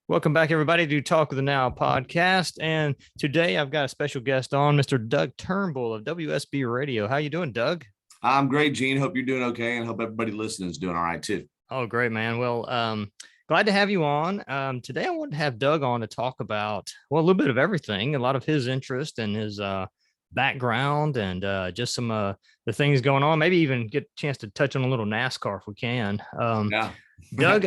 Welcome back, everybody, to Talk with the Now podcast. And today I've got a special guest on, Mr. Doug Turnbull of WSB Radio. How you doing, Doug? I'm great, Gene. Hope you're doing okay, and hope everybody listening is doing all right too. Oh, great, man. Well, glad to have you on. Today I wanted to have Doug on to talk about, well, a little bit of everything, a lot of his interest and his background and just some the things going on. Maybe even get a chance to touch on a little NASCAR if we can. Yeah. Doug,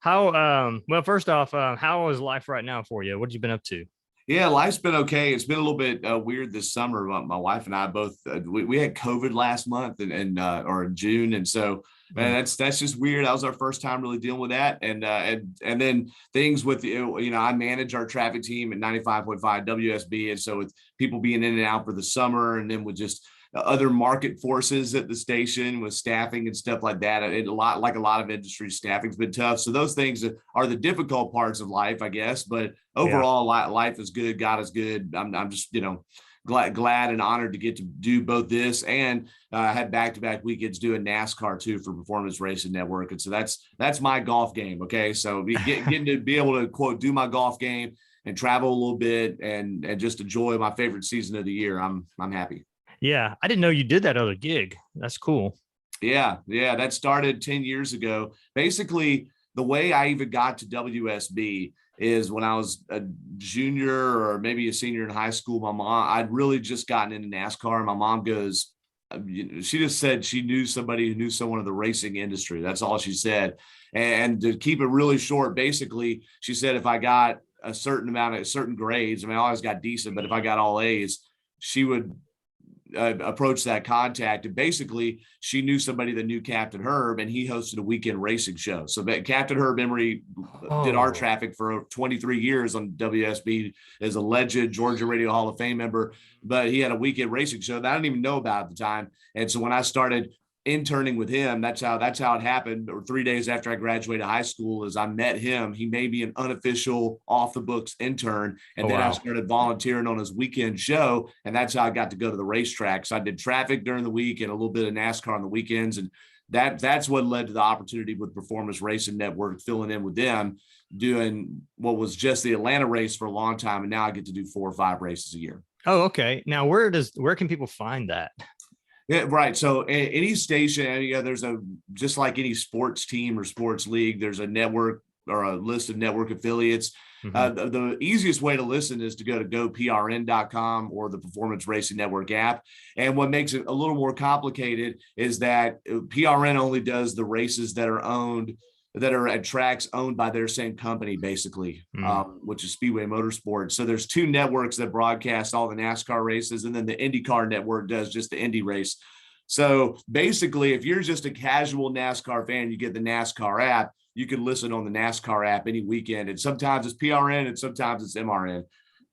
well, first off, how is life right now for you? What have you been up to? Yeah, life's been okay. It's been a little bit weird this summer. My wife and I both we had COVID last month or in June, and so man, that's just weird. That was our first time really dealing with that, and then things with I manage our traffic team at 95.5 WSB, and so with people being in and out for the summer, and then with just other market forces at the station with staffing and stuff like that. A lot of industry, staffing's been tough. So those things are the difficult parts of life, I guess. But overall, life is good. God is good. I'm just, glad and honored to get to do both this and had back-to-back weekends doing NASCAR too for Performance Racing Network. And so that's my golf game. Okay. So getting to be able to quote, do my golf game and travel a little bit and just enjoy my favorite season of the year. I'm happy. Yeah, I didn't know you did that other gig. That's cool. Yeah, that started 10 years ago. Basically, the way I even got to WSB is when I was a junior or maybe a senior in high school. I'd really just gotten into NASCAR. My mom goes, she just said she knew somebody who knew someone in the racing industry. That's all she said. And to keep it really short, basically, she said if I got a certain amount of certain grades, I mean, I always got decent, but if I got all A's, she would approach that contact, and basically she knew somebody that knew Captain Herb, and he hosted a weekend racing show. So Captain Herb Emery did our traffic for 23 years on WSB as a legend, Georgia Radio Hall of Fame member, but he had a weekend racing show that I didn't even know about at the time. And so when I started interning with him, that's how it happened. Or 3 days after I graduated high school, as I met him, he made me an unofficial off the books intern. And then I started volunteering on his weekend show. And that's how I got to go to the racetrack. So I did traffic during the week and a little bit of NASCAR on the weekends. And that's what led to the opportunity with Performance Racing Network, filling in with them, doing what was just the Atlanta race for a long time. And now I get to do 4 or 5 races a year. Oh, okay. Now where can people find that? Yeah, right. So any station, there's just like any sports team or sports league, there's a network or a list of network affiliates. Mm-hmm. The easiest way to listen is to go to goprn.com or the Performance Racing Network app. And what makes it a little more complicated is that PRN only does the races that are at tracks owned by their same company, basically, which is Speedway Motorsports. So there's 2 networks that broadcast all the NASCAR races, and then the IndyCar network does just the Indy race. So basically, if you're just a casual NASCAR fan, you get the NASCAR app, you can listen on the NASCAR app any weekend. And sometimes it's PRN and sometimes it's MRN.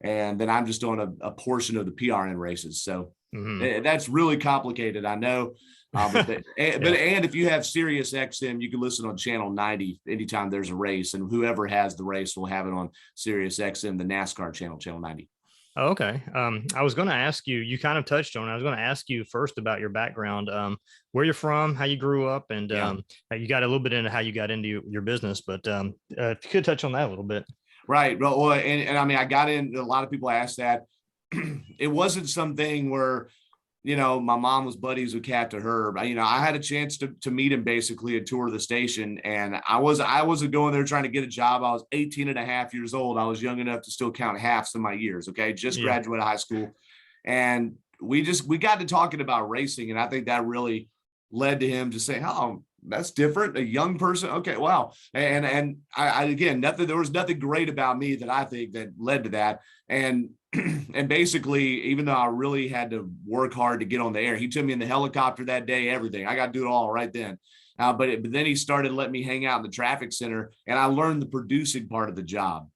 And then I'm just on a portion of the PRN races. So that's really complicated, I know. And if you have Sirius XM, you can listen on channel 90 anytime there's a race, and whoever has the race will have it on Sirius XM, the NASCAR channel 90. Oh, okay. I was going to ask you, you kind of touched on it. I was going to ask you first about your background, where you're from, how you grew up, and you got a little bit into how you got into your business, but if you could touch on that a little bit. Right. Well, and I mean, I got in, a lot of people ask that. It wasn't something where, my mom was buddies with Captain Herb. I had a chance to meet him basically and tour the station. And I wasn't going there trying to get a job. I was 18 and a half years old. I was young enough to still count halves of my years. Okay. Just graduated high school. And we got to talking about racing. And I think that really led to him to say, oh, that's different. A young person. Okay. Wow. And I again, there was nothing great about me that I think that led to that. And basically, even though I really had to work hard to get on the air, he took me in the helicopter that day, everything. I got to do it all right then. But then he started letting me hang out in the traffic center, and I learned the producing part of the job.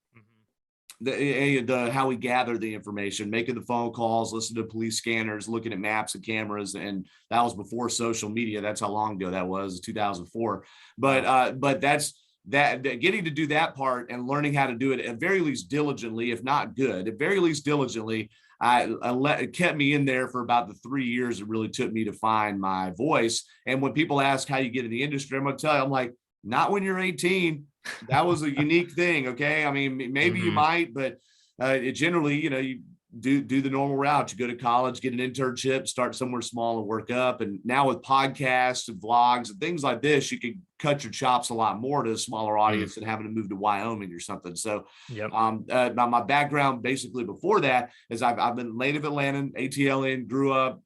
The how we gather the information, making the phone calls, listening to police scanners, looking at maps and cameras. And that was before social media. That's how long ago that was, 2004. But that's that getting to do that part and learning how to do it at very least diligently, if not good, at very least diligently. It kept me in there for about the 3 years it really took me to find my voice. And when people ask how you get in the industry, I'm going to tell you, I'm like, not when you're 18. That was a unique thing. Okay. I mean, maybe you Hmm. might, but it generally, you do the normal route. You go to college, get an internship, start somewhere small and work up. And now with podcasts and vlogs and things like this, you can cut your chops a lot more to a smaller Mm. audience than having to move to Wyoming or something. So Yep. my background basically before that is I've been native Atlantan, ATLN, grew up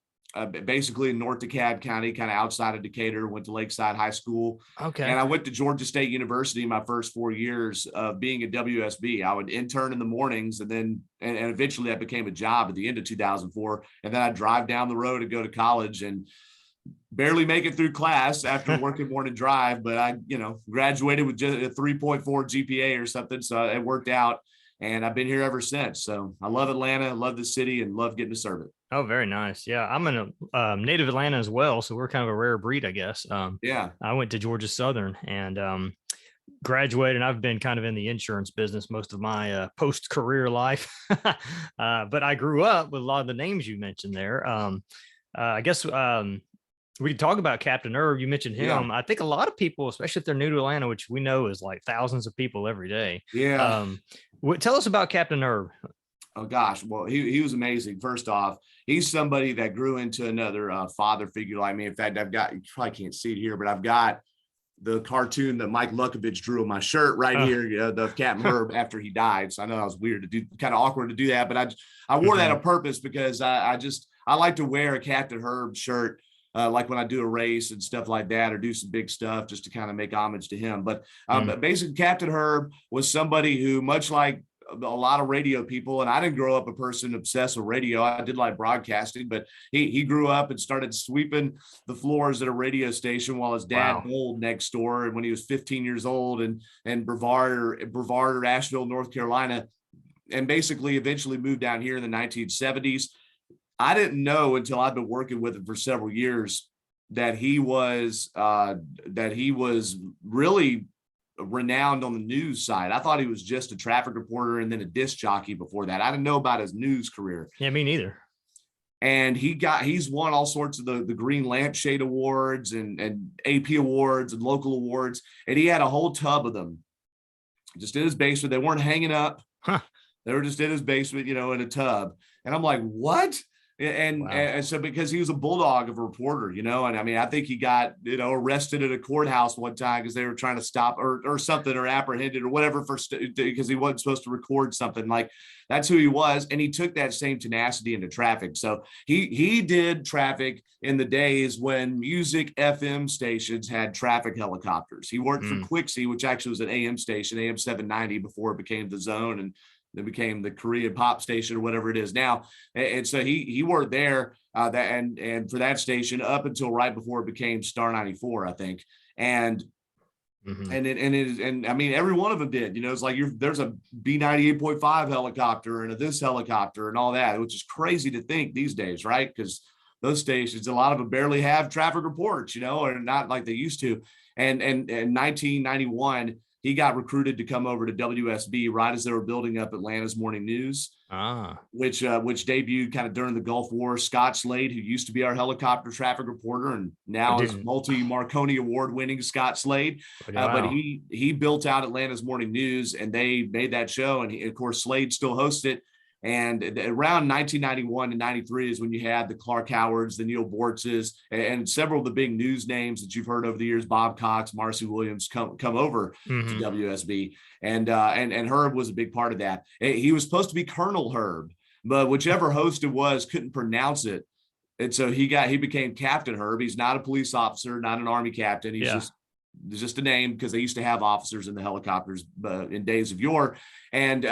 basically in North DeKalb County, kind of outside of Decatur, went to Lakeside High School. Okay. And I went to Georgia State University my first 4 years of being at WSB. I would intern in the mornings and then, and eventually that became a job at the end of 2004. And then I'd drive down the road and go to college and barely make it through class after working morning drive. But I, graduated with just a 3.4 GPA or something. So it worked out. And I've been here ever since. So I love Atlanta, love the city, and love getting to serve it. Oh, very nice. Yeah, I'm in a native Atlanta as well, so we're kind of a rare breed, I guess. Yeah. I went to Georgia Southern and graduated. I've been kind of in the insurance business most of my post career life, but I grew up with a lot of the names you mentioned there. I guess we could talk about Captain Herb. You mentioned Yeah. him. I think a lot of people, especially if they're new to Atlanta, which we know is like thousands of people every day. Yeah. Tell us about Captain Herb. Oh gosh, well, he was amazing. First off, he's somebody that grew into another father figure like me. In fact, you probably can't see it here, but I've got the cartoon that Mike Lukovich drew on my shirt right here, the Captain Herb after he died. So I know that was weird to do, kind of awkward to do that, but I wore that on purpose because I like to wear a Captain Herb shirt. Like when I do a race and stuff like that, or do some big stuff just to kind of make homage to him. But basically, Captain Herb was somebody who, much like a lot of radio people, and I didn't grow up a person obsessed with radio. I did like broadcasting, but he grew up and started sweeping the floors at a radio station while his dad bowled next door. And when he was 15 years old, and Brevard or Asheville, North Carolina, and basically eventually moved down here in the 1970s. I didn't know until I've been working with him for several years that he was really renowned on the news side. I thought he was just a traffic reporter and then a disc jockey before that. I didn't know about his news career. Yeah, me neither. And he's won all sorts of the Green Lampshade Awards and AP Awards and local awards. And he had a whole tub of them just in his basement. They weren't hanging up. Huh. They were just in his basement, in a tub. And I'm like, what? And so because he was a bulldog of a reporter, and I mean, I think he got, arrested at a courthouse one time because they were trying to stop or something, or apprehended or whatever because he wasn't supposed to record something. Like, that's who he was. And he took that same tenacity into traffic. So he did traffic in the days when music FM stations had traffic helicopters. He worked for Quixie, which actually was an AM station, AM 790, before it became the Zone, and then became the Korean pop station or whatever it is now. And so he worked there and for that station up until right before it became Star 94, I think. And and I mean, every one of them did, it's like there's a B-98.5 helicopter and this helicopter and all that, which is crazy to think these days, right? Because those stations, a lot of them barely have traffic reports, or not like they used to. And in 1991, he got recruited to come over to WSB right as they were building up Atlanta's morning news, which debuted kind of during the Gulf War. Scott Slade, who used to be our helicopter traffic reporter and now is multi-Marconi award-winning Scott Slade, but he built out Atlanta's morning news, and they made that show, and of course Slade still hosts it. And around 1991 and 93 is when you had the Clark Howards, the Neil Bortzes, and several of the big news names that you've heard over the years, Bob Cox, Marcy Williams, come over to WSB. And Herb was a big part of that. He was supposed to be Colonel Herb, but whichever host it was couldn't pronounce it. And so he became Captain Herb. He's not a police officer, not an Army captain. He's just a name because they used to have officers in the helicopters in days of yore. And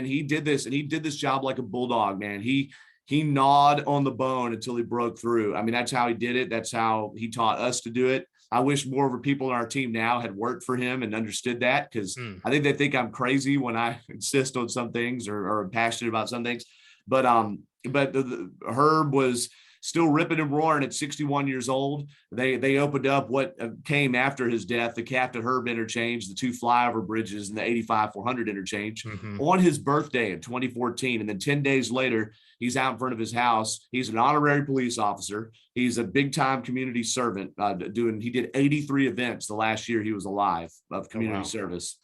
he did this, and he did this job like a bulldog, man. He gnawed on the bone until he broke through. I mean, that's how he did it. That's how he taught us to do it. I wish more of the people on our team now had worked for him and understood that, because I think they think I'm crazy when I insist on some things or am passionate about some things. But the Herb was still ripping and roaring at 61 years old. They opened up what came after his death, the Captain Herb interchange, the two flyover bridges, and the 85-400 interchange on his birthday in 2014. And then 10 days later, he's out in front of his house. He's an honorary police officer. He's a big time community servant he did 83 events the last year he was alive of community service.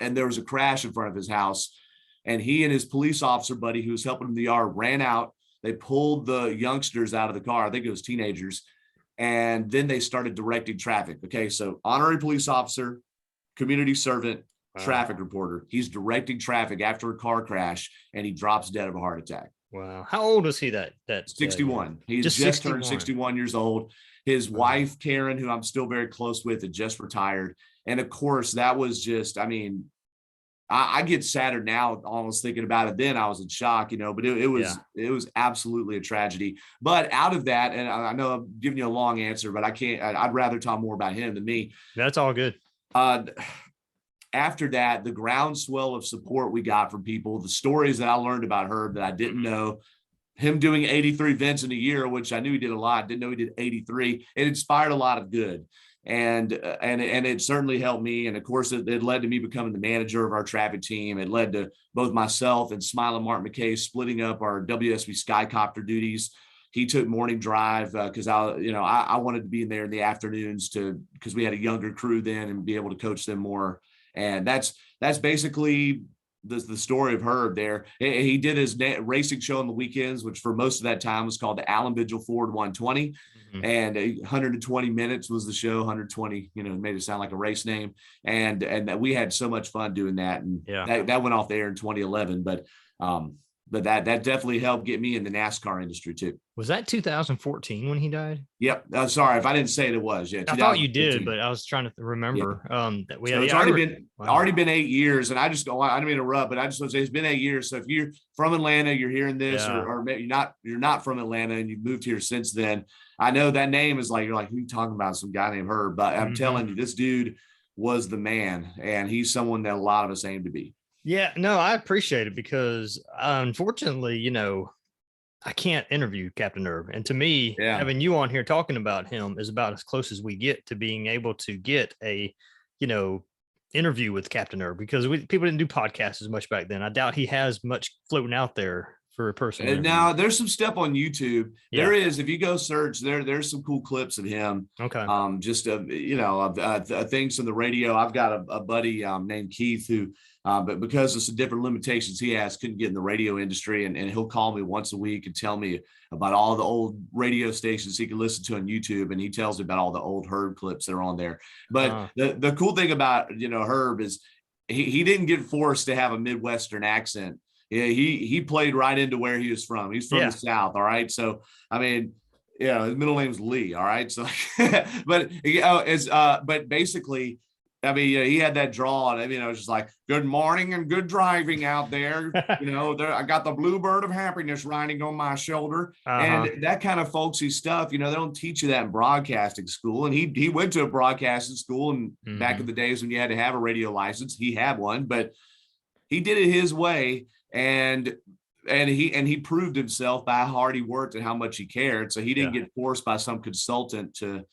and there was a crash in front of his house. And he and his police officer buddy, who was helping him in the yard, ran out. They pulled the youngsters out of the car. I think it was teenagers. And then they started directing traffic. Okay, so honorary police officer, community servant, traffic reporter. He's directing traffic after a car crash, and he drops dead of a heart attack. Wow. How old was he? That 61. He's just turned 61 years old. His wife, Karen, who I'm still very close with, had just retired. And of course, that was just, I mean, I get sadder now almost thinking about it. Then I was in shock, but it was absolutely a tragedy. But out of that, and I know I'm giving you a long answer, but I'd rather talk more about him than me. That's all good. After that, the groundswell of support we got from people, the stories that I learned about Herb that I didn't know, him doing 83 events in a year, which I knew he did a lot, didn't know he did 83. It inspired a lot of good. And it certainly helped me. And of course, it led to me becoming the manager of our traffic team. It led to both myself and Smiling Mark McKay splitting up our WSB Skycopter duties. He took morning drive because I wanted to be in there in the afternoons because we had a younger crew then and be able to coach them more. And that's basically the story of Herb there. He did his racing show on the weekends, which for most of that time was called the Allen Vigil Ford 120. And 120 minutes was the show. 120, made it sound like a race name. And that we had so much fun doing that. And that went off the air in 2011. But that definitely helped get me in the NASCAR industry too. Was that 2014 when he died? Yep. Sorry if I didn't say it was. Yeah, I thought you did, but I was trying to remember that we. So it's already been 8 years, and I didn't mean to interrupt, but I just want to say it's been 8 years. So if you're from Atlanta, you're hearing this, or maybe you're not from Atlanta and you've moved here since then. I know that name is like, you're like, who are you talking about? Some guy named Herb, but I'm telling you, this dude was the man, and he's someone that a lot of us aim to be. Yeah, no, I appreciate it because unfortunately, I can't interview Captain Herb. And to me, having you on here talking about him is about as close as we get to being able to get a, interview with Captain Herb, because people didn't do podcasts as much back then. I doubt he has much floating out there for a person. And now there's some stuff on YouTube. Yeah. There is, if you go search there's some cool clips of him. Okay. Just things from the radio. I've got a buddy named Keith who, but because of some different limitations he has, couldn't get in the radio industry, and he'll call me once a week and tell me about all the old radio stations he can listen to on YouTube, and he tells me about all the old Herb clips that are on there. But the cool thing about Herb is he didn't get forced to have a Midwestern accent. Yeah, he played right into where he was from. He's from the South, all right. So I mean, his middle name's Lee, all right. So, but basically, I mean, he had that draw, and it's just like, good morning and good driving out there. I got the bluebird of happiness riding on my shoulder, and that kind of folksy stuff. They don't teach you that in broadcasting school. And he went to a broadcasting school, and back in the days when you had to have a radio license, he had one, but he did it his way. And he proved himself by how hard he worked and how much he cared. So he didn't get forced by some consultant to,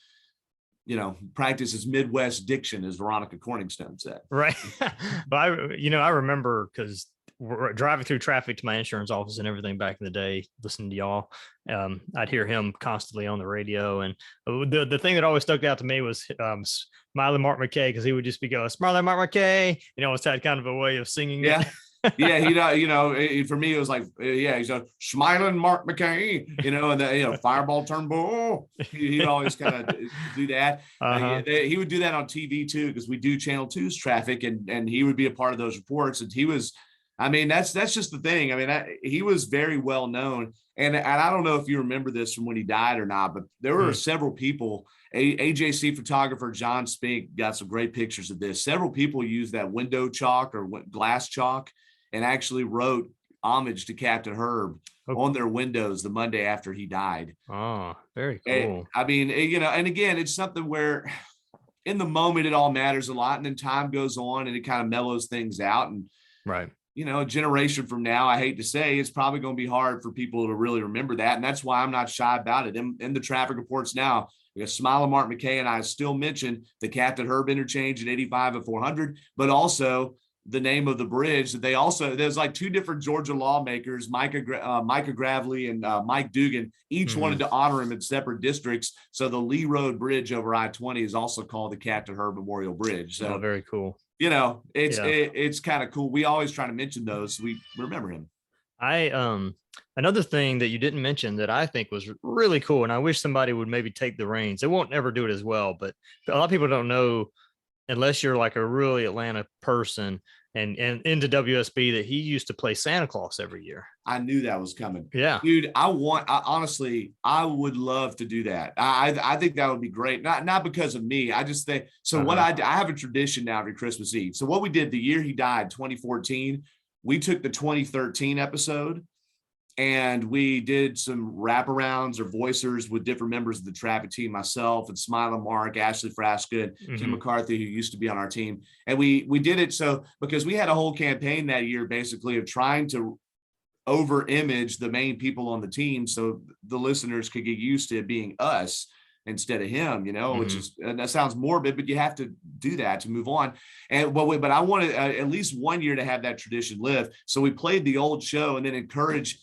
practice his Midwest diction, as Veronica Corningstone said. Right. But I remember because we're driving through traffic to my insurance office and everything back in the day, listening to y'all. I'd hear him constantly on the radio. And the thing that always stuck out to me was Smiling Mark McKay, because he would just be going, Smiling Mark McKay. Always had kind of a way of singing. Yeah. Yeah, for me, it was like, he's a Smiling Mark McKay, and Fireball Turnbull. He'd always kind of do that. He would do that on TV too, because we do Channel 2's traffic, and he would be a part of those reports. And he was, that's just the thing. He was very well known. And I don't know if you remember this from when he died or not, but there were several people. AJC photographer John Spink got some great pictures of this. Several people used that window chalk or glass chalk and actually wrote homage to Captain Herb on their windows the Monday after he died. Oh, very cool. And again, it's something where in the moment it all matters a lot, and then time goes on and it kind of mellows things out. And right. A generation from now, I hate to say, it's probably going to be hard for people to really remember that. And that's why I'm not shy about it. In the traffic reports now, Smiling Mark McKay and I still mention the Captain Herb interchange at 85 and 400, but also the name of the bridge that there's like two different Georgia lawmakers, Micah Gravely and Mike Dugan, each wanted to honor him in separate districts. So the Lee Road Bridge over I-20 is also called the Captain Herb Memorial Bridge. So very cool. Yeah. it's kind of cool. We always try to mention those, so we remember him. Another thing that you didn't mention that I think was really cool, and I wish somebody would maybe take the reins. They won't ever do it as well, but a lot of people don't know unless you're like a really Atlanta person and into WSB that he used to play Santa Claus every year. I knew that was coming. Yeah. Dude, honestly, I would love to do that. I think that would be great. Not because of me. I just think, so what I have a tradition now every Christmas Eve. So what we did the year he died, 2014, we took the 2013 episode and we did some wraparounds or voicers with different members of the traffic team, myself and Smiling Mark, Ashley Frasca, and Kim McCarthy, who used to be on our team. And we did it so because we had a whole campaign that year basically of trying to over image the main people on the team so the listeners could get used to it being us instead of him, which is, and that sounds morbid, but you have to do that to move on. And but I wanted at least 1 year to have that tradition live. So we played the old show and then encourage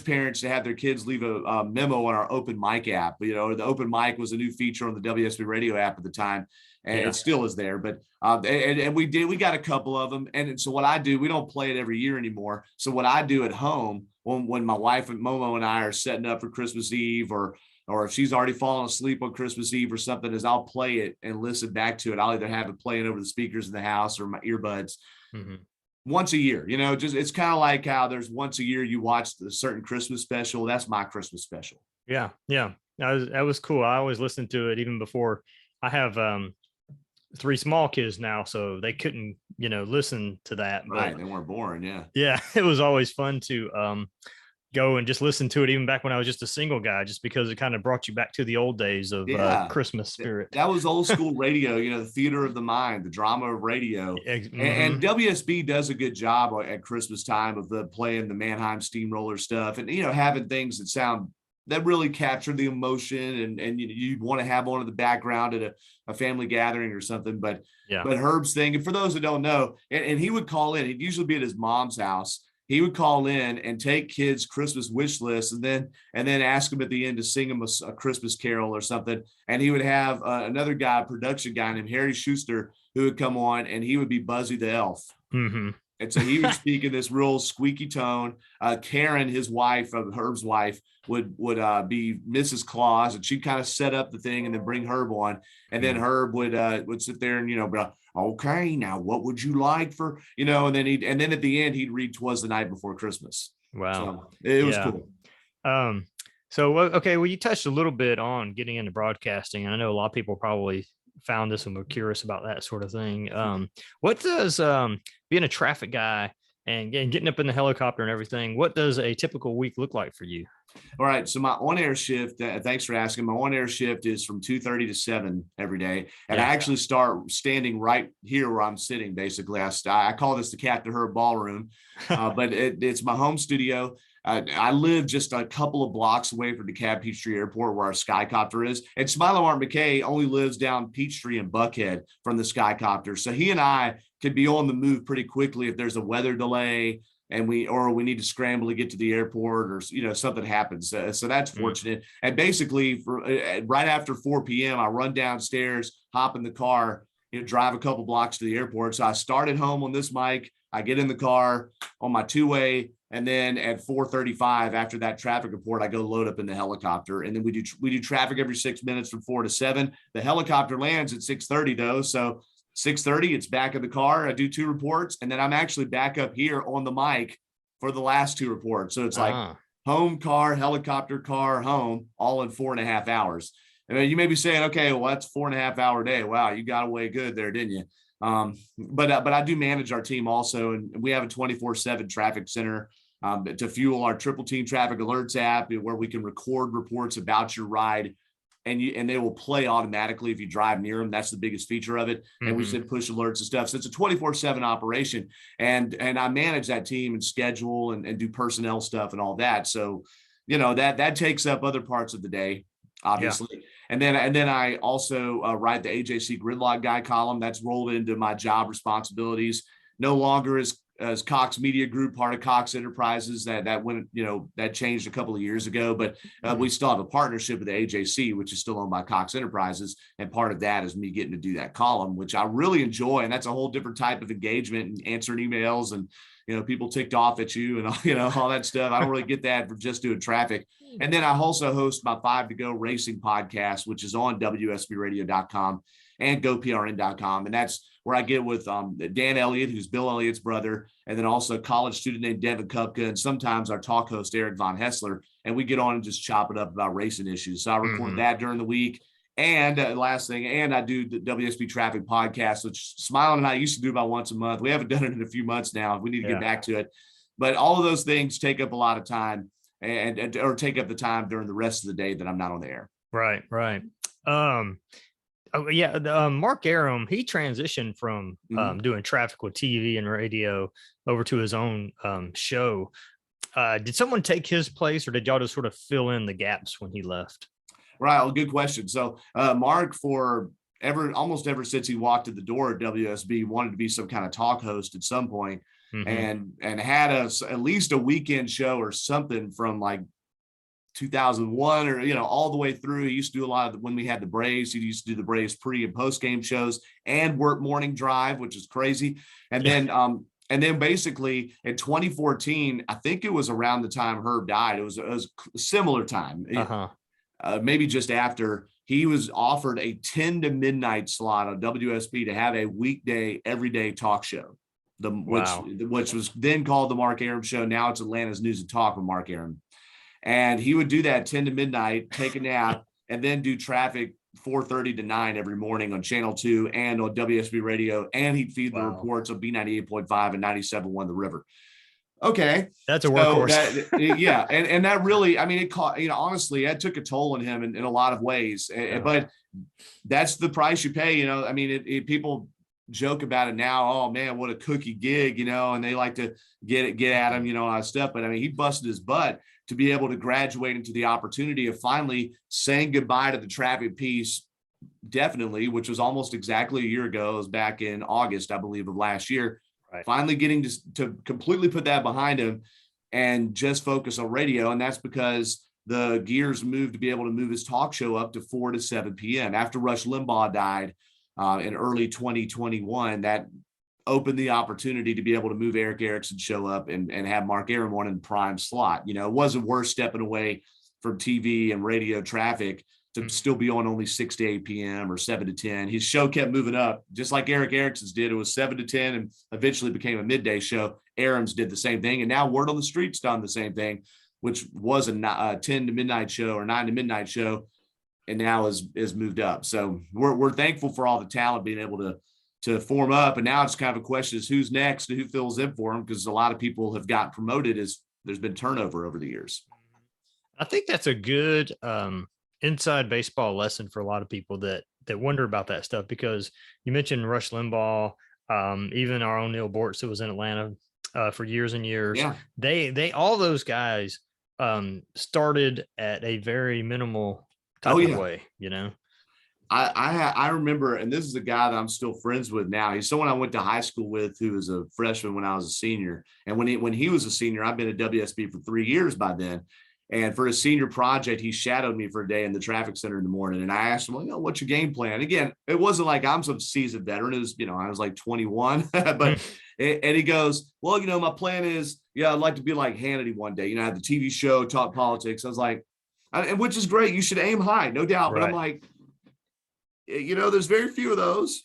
parents to have their kids leave a memo on our open mic app. The open mic was a new feature on the WSB radio app at the time, and it still is there. But and we got a couple of them. And so what I do, we don't play it every year anymore. So what I do at home when my wife and Momo and I are setting up for Christmas Eve, or if she's already fallen asleep on Christmas Eve or something, is I'll play it and listen back to it. I'll either have it playing over the speakers in the house or my earbuds. Once a year, just it's kind of like how there's once a year you watch a certain Christmas special. That's my Christmas special. Yeah. That was cool. I always listened to it even before. I have 3 small kids now, so they couldn't listen to that. Right, they weren't born. Yeah, it was always fun to go and just listen to it, even back when I was just a single guy, just because it kind of brought you back to the old days of Christmas spirit. That was old school radio, the theater of the mind, the drama of radio. And WSB does a good job at Christmas time of playing the Mannheim Steamroller stuff and, having things that really capture the emotion and you'd want to have on in the background at a family gathering or something. But Herb's thing, and for those that don't know, and he would call in, he'd usually be at his mom's house. He would call in and take kids' Christmas wish lists and then ask them at the end to sing them a Christmas carol or something. And he would have another guy, a production guy named Harry Schuster, who would come on and he would be Buzzy the Elf. And so he would speak in this real squeaky tone. Karen, his wife, Herb's wife, would be Mrs. Claus, and she'd kind of set up the thing and then bring Herb on. And then Herb would sit there and, be like, okay, now what would you like for, and then at the end he'd read "'Twas the Night Before Christmas." Wow. So it was cool. So, okay, well, you touched a little bit on getting into broadcasting, and I know a lot of people probably found this and were curious about that sort of thing. What does being a traffic guy and getting up in the helicopter and everything, what does a typical week look like for you? All right. So my on-air shift, thanks for asking. My on-air shift is from 2:30 to 7 every day. And I actually start standing right here where I'm sitting, basically. I call this the Captain Herb Ballroom, but it's my home studio. I live just a couple of blocks away from DeKalb Peachtree Airport where our Skycopter is. And Smiling Mark McKay only lives down Peachtree and Buckhead from the Skycopter. So he and I could be on the move pretty quickly if there's a weather delay and we need to scramble to get to the airport or, something happens. So that's fortunate. And basically right after 4 p.m., I run downstairs, hop in the car, drive a couple blocks to the airport. So I start at home on this mic. I get in the car on my 2-way. And then at 4:35, after that traffic report, I go load up in the helicopter. And then we do traffic every 6 minutes from 4 to 7. The helicopter lands at 6:30 though. So 6:30, it's back in the car. I do 2 reports, and then I'm actually back up here on the mic for the last 2 reports. So it's like home, car, helicopter, car, home, all in 4.5 hours. And you may be saying, okay, well, that's 4.5 hour day. Wow, you got away good there, didn't you? But I do manage our team also, and we have a 24/7 traffic center to fuel our Triple Team Traffic Alerts app, where we can record reports about your ride. And they will play automatically if you drive near them. That's the biggest feature of it. And we send push alerts and stuff. So it's a 24/7 operation. And I manage that team and schedule and do personnel stuff and all that. So, that takes up other parts of the day, obviously. Yeah. And then I also write the AJC Gridlock Guy column. That's rolled into my job responsibilities. No longer as Cox Media Group, part of Cox Enterprises. That went, that changed a couple of years ago, but we still have a partnership with the AJC, which is still owned by Cox Enterprises. And part of that is me getting to do that column, which I really enjoy. And that's a whole different type of engagement and answering emails and, people ticked off at you and, all that stuff. I don't really get that for just doing traffic. And then I also host my 5 to Go racing podcast, which is on WSBradio.com and GoPRN.com. And that's where I get with Dan Elliott, who's Bill Elliott's brother, and then also a college student named Devin Kupka, and sometimes our talk host, Eric Von Hessler. And we get on and just chop it up about racing issues. So I record that during the week. And last thing, and I do the WSB Traffic podcast, which Smiling and I used to do about once a month. We haven't done it in a few months now. We need to get back to it. But all of those things take up a lot of time or take up the time during the rest of the day that I'm not on the air. Right. Mark Arum, he transitioned from doing traffic with TV and radio over to his own show. Did someone take his place, or did y'all just sort of fill in the gaps when he left? Right. Well, good question. So Mark, almost ever since he walked in the door at WSB, wanted to be some kind of talk host at some point, and had at least a weekend show or something from like 2001 or, all the way through. He used to do a lot of when we had the Braves, he used to do the Braves pre and post game shows and work morning drive, which is crazy. And then basically in 2014, I think it was around the time Herb died. It was a similar time. Maybe just after, he was offered a 10 to midnight slot on WSB to have a weekday, everyday talk show, which was then called the Mark Arum Show. Now it's Atlanta's News and Talk with Mark Arum. And he would do that 10 to midnight, take a nap, and then do traffic 4:30 to 9 every morning on Channel 2 and on WSB Radio. And he'd feed the reports of B98.5 and 97.1 The River. Okay. That's a workhorse. And that really, it caught, honestly, that took a toll on him in a lot of ways. But that's the price you pay. People joke about it now. Oh man, what a cookie gig, and they like to get at him, all that stuff. But he busted his butt to be able to graduate into the opportunity of finally saying goodbye to the traffic piece, definitely, which was almost exactly a year ago. It was back in August, I believe, of last year. Right. Finally getting to completely put that behind him and just focus on radio. And that's because the gears moved to be able to move his talk show up to 4 to 7 p.m. After Rush Limbaugh died in early 2021, that opened the opportunity to be able to move Eric Erickson's show up and have Mark Arum on in prime slot. It wasn't worth stepping away from TV and radio traffic to still be on only 6 to 8 p.m. or 7 to 10. His show kept moving up, just like Eric Erickson's did. It was 7 to 10 and eventually became a midday show. Arum's did the same thing. And now Word on the Street's done the same thing, which was a 10 to midnight show or 9 to midnight show, and now is moved up. So we're thankful for all the talent being able to form up. And now it's kind of a question is who's next and who fills in for them, because a lot of people have gotten promoted as there's been turnover over the years. I think that's a good inside baseball lesson for a lot of people that wonder about that stuff, because you mentioned Rush Limbaugh, even our own Neil Bortz that was in Atlanta for years and years. Yeah. They all those guys started at a very minimal type of way, I remember, and this is a guy that I'm still friends with now. He's someone I went to high school with who was a freshman when I was a senior. And when he was a senior, I've been at WSB for 3 years by then. And for his senior project, he shadowed me for a day in the traffic center in the morning. And I asked him, what's your game plan? Again, it wasn't like I'm some seasoned veteran. It was, I was like 21, but, and he goes, well, my plan is, I'd like to be like Hannity one day, have the TV show, talk politics. I was like, and which is great. You should aim high, no doubt. Right. But I'm like, there's very few of those,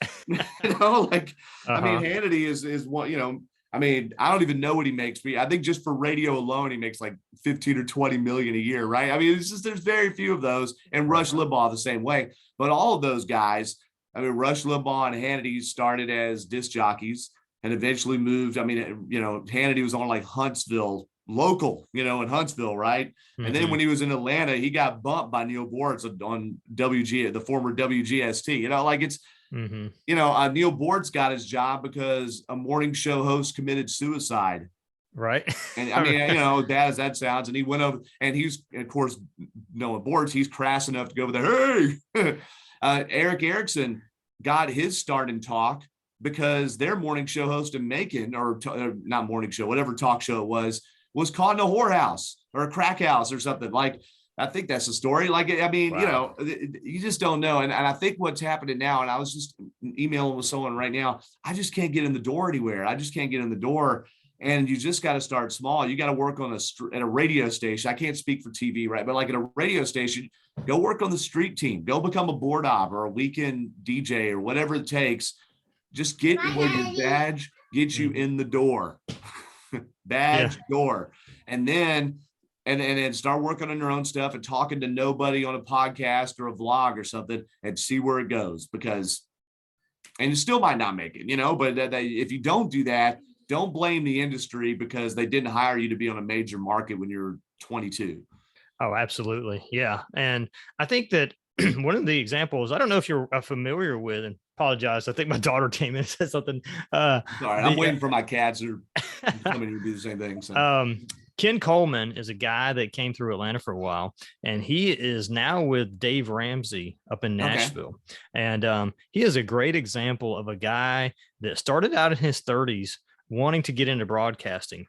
Hannity is one, I don't even know what he makes. I think just for radio alone, he makes like 15 or 20 million a year, right? It's just, there's very few of those, and Rush Limbaugh the same way. But all of those guys, Rush Limbaugh and Hannity started as disc jockeys and eventually moved. Hannity was on like Huntsville, local, in Huntsville, right? Mm-hmm. And then when he was in Atlanta, he got bumped by Neil Bortz on WG, the former WGST, it's, Neil Bortz got his job because a morning show host committed suicide. Right. And bad as that sounds. And he went over, and he's, of course, Noah Bortz, he's crass enough to go over there. Hey, Eric Erickson got his start in talk because their morning show host in Macon, or not morning show, whatever talk show it was caught in a whorehouse or a crack house or something. Like, I think that's the story. Like, I mean, Wow. you just don't know. And I think what's happening now, and I was just emailing with someone right now, I just can't get in the door anywhere. I just can't get in the door. And you just got to start small. You got to work on at a radio station. I can't speak for TV, right? But like at a radio station, go work on the street team, go become a board op or a weekend DJ or whatever it takes. Just get where your badge gets you in the door. Badge door. And then start working on your own stuff and talking to nobody on a podcast or a vlog or something and see where it goes, because, and you still might not make it, but if you don't do that, don't blame the industry because they didn't hire you to be on a major market when you're 22. Oh, absolutely. Yeah. And I think that one of the examples, I don't know if you're familiar with, and apologize, I think my daughter came in and said something. Sorry, I'm waiting for my cats who are coming to do the same thing. So. Ken Coleman is a guy that came through Atlanta for a while, and he is now with Dave Ramsey up in Nashville. Okay. And he is a great example of a guy that started out in his 30s wanting to get into broadcasting.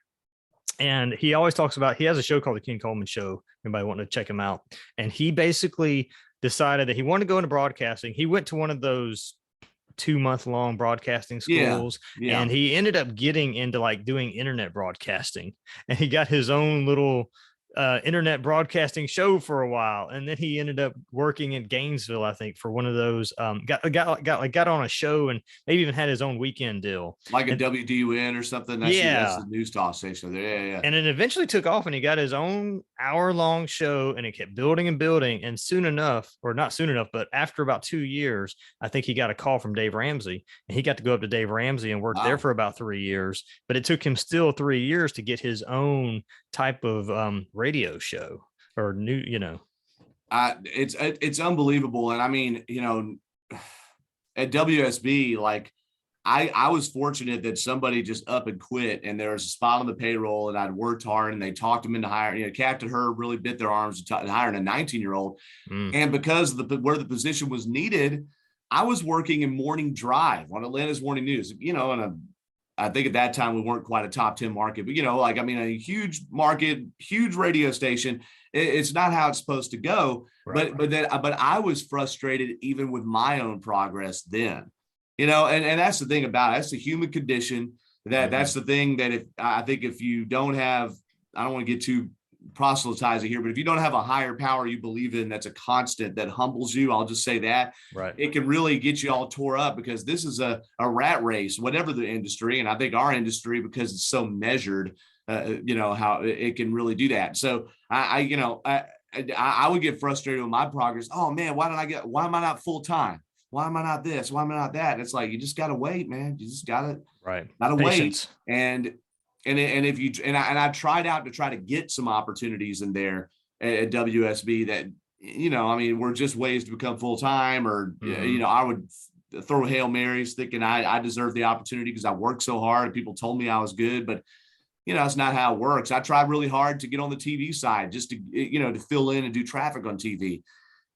And he always talks about, he has a show called the Ken Coleman Show. Anybody want to check him out? And he basically decided that he wanted to go into broadcasting. He went to one of those 2-month-long broadcasting schools, and he ended up getting into like doing internet broadcasting, and he got his own little internet broadcasting show for a while, and then he ended up working in Gainesville, I think, for one of those. Got on a show and maybe even had his own weekend deal, like a WDUN or something. That's the news talk station there. Yeah. And it eventually took off, and he got his own hour-long show, and it kept building and building. And soon enough, or not soon enough, but after about 2 years, I think he got a call from Dave Ramsey, and he got to go up to Dave Ramsey and work there for about 3 years. But it took him still 3 years to get his own type of radio show or new, it's unbelievable. And I mean, at WSB, like I was fortunate that somebody just up and quit, and there was a spot on the payroll, and I'd worked hard, and they talked him into hiring. Captain Herb really bit their arms and hiring a 19-year-old. And because of where the position was needed, I was working in morning drive on Atlanta's Morning News, and I think at that time we weren't quite a top 10 market, but a huge market, huge radio station. It's not how it's supposed to go. Right. But I was frustrated even with my own progress then, and that's the thing about it. That's the human condition. That's the thing that if you don't have, I don't want to get too proselytizing here, but if you don't have a higher power you believe in, that's a constant that humbles you, I'll just say that, right, it can really get you all tore up, because this is a rat race, whatever the industry. And I think our industry, because it's so measured, how it can really do that. So I would get frustrated with my progress. Oh man, why am I not full time? Why am I not this? Why am I not that? And it's like, you just got to wait, man. You just got to wait. And if you, I tried out to try to get some opportunities in there at WSB that, were just ways to become full-time, or, I would throw Hail Marys thinking I deserved the opportunity because I worked so hard and people told me I was good, but it's not how it works. I tried really hard to get on the TV side just to, to fill in and do traffic on TV,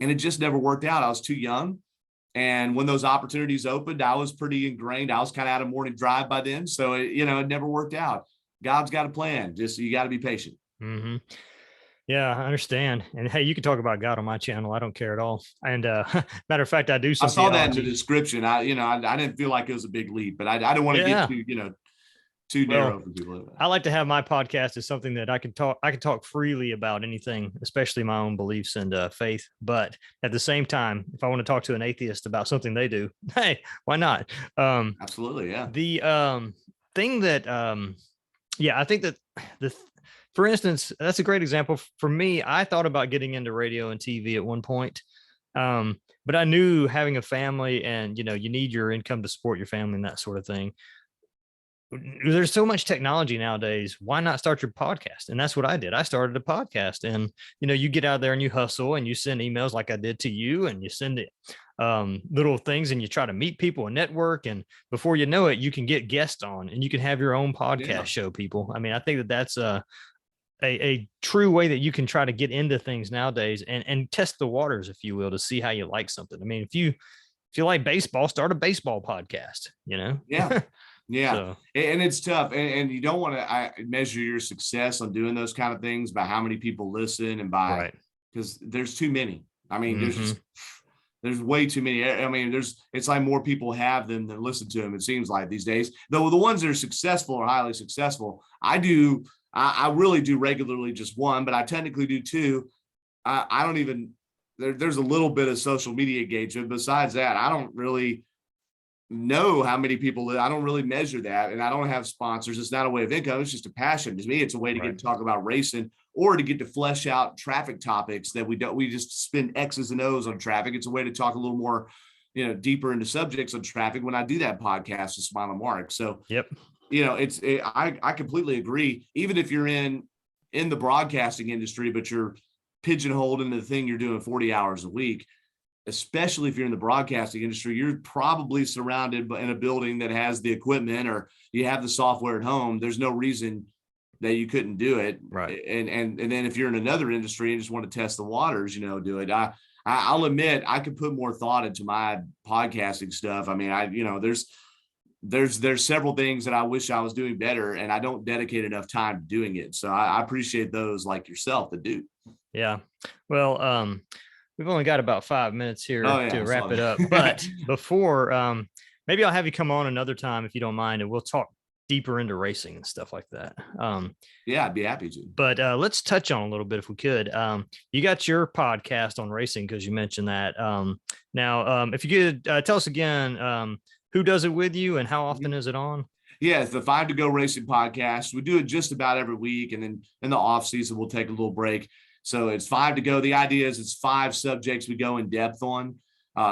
and it just never worked out. I was too young. And when those opportunities opened, I was pretty ingrained. I was kind of out of morning drive by then. So, it never worked out. God's got a plan. Just, you got to be patient. Mm-hmm. Yeah, I understand. And hey, you can talk about God on my channel. I don't care at all. And matter of fact, I do. I saw that in the description. I didn't feel like it was a big leap, but I didn't want to get too narrow for people. I like to have my podcast as something that I can talk freely about anything, especially my own beliefs and faith. But at the same time, if I want to talk to an atheist about something they do, hey, why not? Absolutely. Yeah. The thing that, I think that for instance, that's a great example for me. I thought about getting into radio and TV at one point. But I knew having a family and, you need your income to support your family and that sort of thing. There's so much technology nowadays. Why not start your podcast? And that's what I did. I started a podcast, and, you get out there and you hustle and you send emails like I did to you, and you send it little things, and you try to meet people and network. And before you know it, you can get guests on and you can have your own podcast show, people. I mean, I think that that's a true way that you can try to get into things nowadays and test the waters, if you will, to see how you like something. I mean, if you if you like baseball, start a baseball podcast, Yeah. Yeah. So, And it's tough. And you don't want to measure your success on doing those kind of things by how many people listen and by, right. because there's too many. I mean, Mm-hmm. there's way too many. I mean, it's like more people have them than listen to them. It seems like these days, though the ones that are successful or highly successful, I really do regularly just one, but I technically do two. I don't even, there's a little bit of social media engagement. Besides that, I don't really know how many people. I don't really measure that, and I don't have sponsors. It's not a way of income. It's just a passion to me. It's a way to get Right. to talk about racing or to get to flesh out traffic topics that we just spend X's and O's on traffic. It's a way to talk a little more, deeper into subjects on traffic when I do that podcast with Smile and Mark. So, Yep. I completely agree. Even if you're in the broadcasting industry, but you're pigeonholed into the thing you're doing 40 hours a week, especially if you're in the broadcasting industry, you're probably surrounded in a building that has the equipment or you have the software at home. There's no reason that you couldn't do it. Right. And then if you're in another industry and just want to test the waters, do it. I'll admit I could put more thought into my podcasting stuff. I mean, there's several things that I wish I was doing better, and I don't dedicate enough time to doing it. So I appreciate those like yourself that do. Yeah. Well, we've only got about 5 minutes here to wrap it up. But before, maybe I'll have you come on another time if you don't mind, and we'll talk deeper into racing and stuff like that. Yeah, I'd be happy to. But let's touch on a little bit if we could. You got your podcast on racing because you mentioned that. Now, if you could tell us again, who does it with you and how often is it on? Yeah, it's the 5 to Go Racing podcast. We do it just about every week, and then in the off season we'll take a little break. So it's 5 to go. The idea is it's 5 subjects we go in depth on.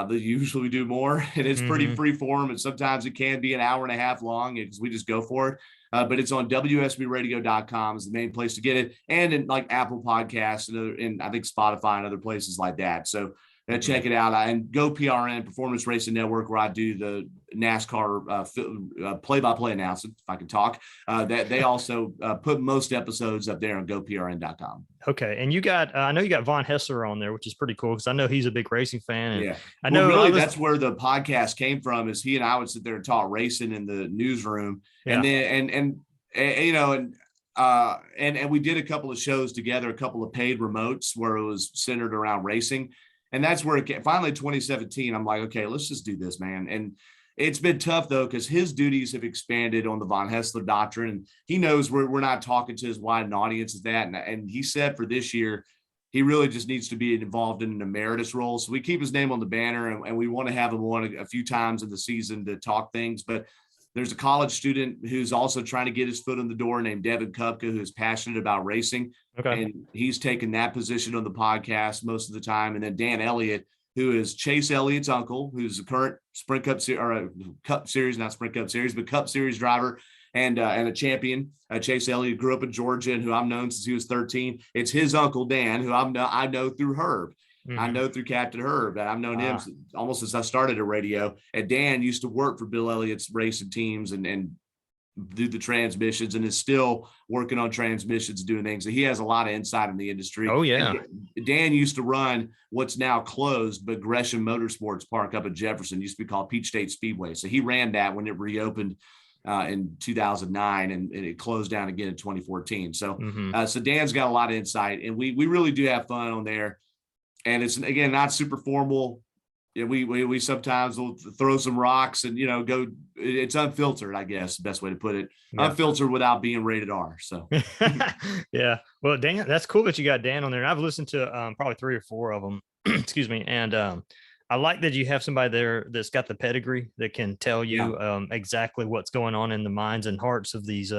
They usually do more, and it's pretty free form. And sometimes it can be an hour and a half long because we just go for it. But it's on WSBradio.com is the main place to get it. And in like Apple Podcasts and I think Spotify and other places like that. So check it out. And Go PRN, Performance Racing Network, where I do the NASCAR play-by-play announcement, if I can talk. That they also put most episodes up there on GoPRN.com. Okay, and you got I know you got Von Hessler on there, which is pretty cool because I know he's a big racing fan. And yeah, I know really that's where the podcast came from. Is he and I would sit there and talk racing in the newsroom, and then and we did a couple of shows together, a couple of paid remotes where it was centered around racing. And that's where finally 2017, I'm like, okay, let's just do this, man. And it's been tough though, because his duties have expanded on the Von Hessler doctrine. And he knows we're not talking to as wide an audience as that. And he said for this year, he really just needs to be involved in an emeritus role. So we keep his name on the banner, and we want to have him on a few times in the season to talk things. But there's a college student who's also trying to get his foot in the door named Devin Kupka, who's passionate about racing. Okay. And he's taken that position on the podcast most of the time. And then Dan Elliott, who is Chase Elliott's uncle, who's the current Sprint Cup Cup Series, not Sprint Cup Series, but Cup Series driver and a champion. Chase Elliott grew up in Georgia, and who I've known since he was 13. It's his uncle, Dan, who I know through Herb. I know through Captain Herb, and I've known him almost since I started at radio. And Dan used to work for Bill Elliott's racing teams and do the transmissions, and is still working on transmissions, doing things. So he has a lot of insight in the industry. Oh yeah. And Dan used to run what's now closed, but Gresham Motorsports Park up in Jefferson used to be called Peach State Speedway. So he ran that when it reopened in 2009, and it closed down again in 2014. So, so Dan's got a lot of insight, and we really do have fun on there. And it's, again, not super formal. Yeah, we sometimes will throw some rocks and, go. It's unfiltered, I guess, the best way to put it. Yeah. Unfiltered without being rated R. So, yeah. Well, Dan, that's cool that you got Dan on there. And I've listened to probably 3 or 4 of them. Excuse me. And I like that you have somebody there that's got the pedigree that can tell you exactly what's going on in the minds and hearts of these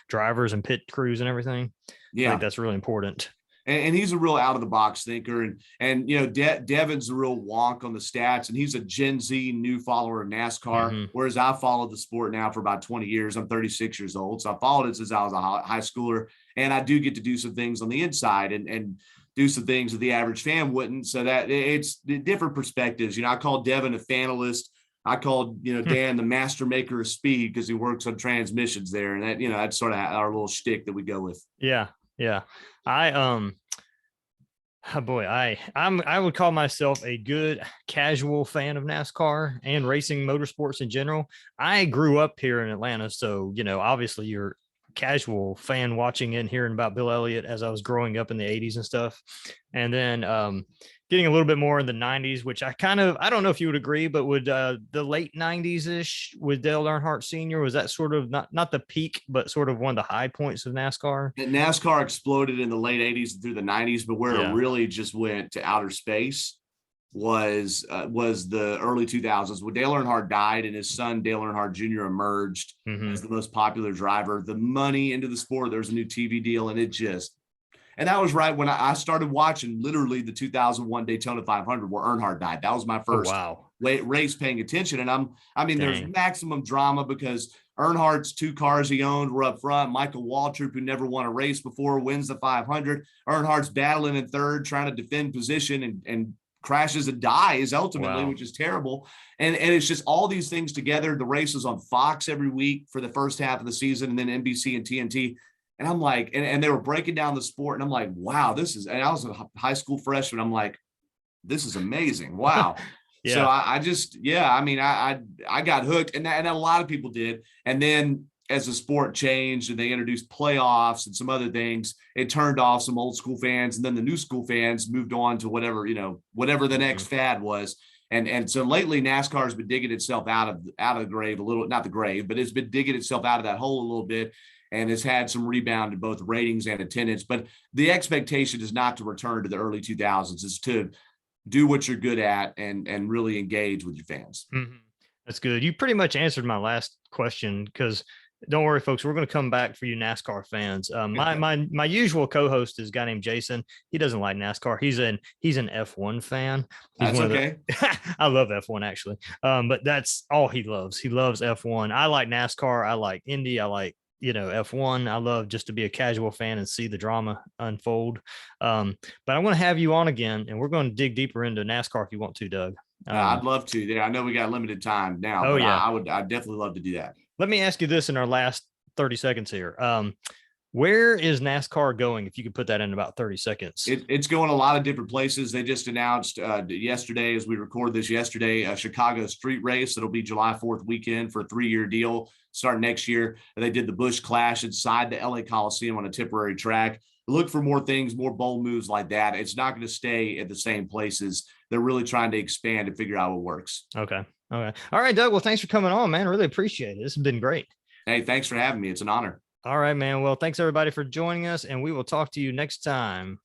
drivers and pit crews and everything. Yeah, I think that's really important. And he's a real out of the box thinker. And Devin's a real wonk on the stats, and he's a Gen Z new follower of NASCAR. Whereas I followed the sport now for about 20 years. I'm 36 years old. So I followed it since I was a high schooler, and I do get to do some things on the inside and do some things that the average fan wouldn't. So that it's different perspectives. I call Devin a fanalist. I called, Dan the master maker of speed because he works on transmissions there. And that, that's sort of our little shtick that we go with. Yeah. Yeah. Oh boy, I would call myself a good casual fan of NASCAR and racing motorsports in general. I grew up here in Atlanta, so obviously you're a casual fan watching and hearing about Bill Elliott as I was growing up in the 80s and stuff. And then getting a little bit more in the 90s, which I don't know if you would agree, but would the late 90s ish with Dale Earnhardt Sr., was that sort of not the peak, but sort of one of the high points of NASCAR? And NASCAR exploded in the late 80s and through the 90s, but where it Yeah. really just went to outer space was the early 2000s when Dale Earnhardt died and his son Dale Earnhardt Jr. emerged as the most popular driver. The money into the sport, there was a new TV deal, and and that was right when I started watching literally the 2001 Daytona 500 where Earnhardt died. That was my Oh, first wow. race paying attention. And there's Dang. maximum drama because Earnhardt's two cars he owned were up front. Michael Waltrip, who never won a race before, wins the 500. Earnhardt's battling in third, trying to defend position and crashes and dies ultimately, Wow. which is terrible. And it's just all these things together. The race was on Fox every week for the first half of the season, and then NBC and TNT. And I'm like, and they were breaking down the sport, and I'm like, wow, and I was a high school freshman. I'm like, this is amazing. Wow. Yeah. So I got hooked, and a lot of people did. And then as the sport changed and they introduced playoffs and some other things, it turned off some old school fans, and then the new school fans moved on to whatever the next fad was. And so lately NASCAR has been digging itself out of the grave a little, not the grave, but it's been digging itself out of that hole a little bit, and has had some rebound in both ratings and attendance. But the expectation is not to return to the early 2000s. It's to do what you're good at and really engage with your fans. That's good. You pretty much answered my last question, because don't worry, folks, we're going to come back for you NASCAR fans. My usual co-host is a guy named Jason. He doesn't like NASCAR. He's an F1 fan. He's That's okay. I love F1 actually. But that's all he loves. He loves F1. I like NASCAR. I like Indy. I like F1. I love just to be a casual fan and see the drama unfold. But I'm going to have you on again, and we're going to dig deeper into NASCAR if you want to, Doug. I'd love to. Yeah, I know we got limited time now, Oh, but yeah. I'd definitely love to do that. Let me ask you this in our last 30 seconds here. Where is NASCAR going? If you could put that in about 30 seconds. It's going a lot of different places. They just announced yesterday, as we record this yesterday, a Chicago street race. It'll be July 4th weekend for a 3-year deal starting next year. They did the Busch Clash inside the LA Coliseum on a temporary track. Look for more things, more bold moves like that. It's not going to stay at the same places. They're really trying to expand and figure out what works. Okay. All right, Doug. Well, thanks for coming on, man. Really appreciate it. This has been great. Hey, thanks for having me. It's an honor. All right, man. Well, thanks everybody for joining us, and we will talk to you next time.